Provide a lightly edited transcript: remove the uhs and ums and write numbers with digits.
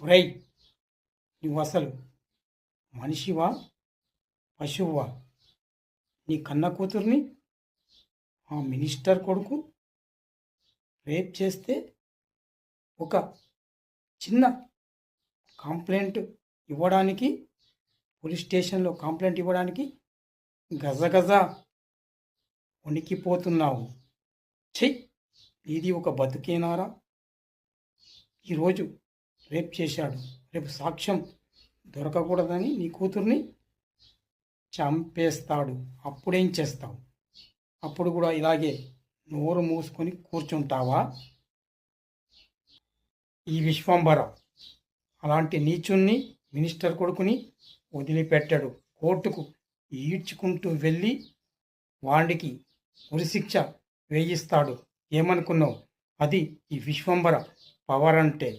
ఒరేయ్, నువ్వు అసలు మనిషివా పశువువా? నీ కన్న కూతుర్ని ఆ మినిస్టర్ కొడుకు రేప్ చేస్తే ఒక చిన్న కంప్లైంట్ ఇవ్వడానికి, పోలీస్ స్టేషన్లో కంప్లైంట్ ఇవ్వడానికి గజగజ వణికిపోతున్నావు. చెయ్యి, ఇది ఒక బతుకేనారా? ఈరోజు రేప్ చేశాడు, రేపు సాక్ష్యం దొరకకూడదని నీ కూతుర్ని చంపేస్తాడు. అప్పుడేం చేస్తావు? అప్పుడు కూడా ఇలాగే నోరు మూసుకొని కూర్చుంటావా? ఈ విశ్వంబర అలాంటి నీచుణ్ణి, మినిస్టర్ కొడుకుని వదిలిపెట్టాడు. కోర్టుకు ఈడ్చుకుంటూ వెళ్ళి వాడికి ఉరిశిక్ష వేయిస్తాడు. ఏమనుకున్నావు? అది ఈ విశ్వంబర పవర్ అంటే.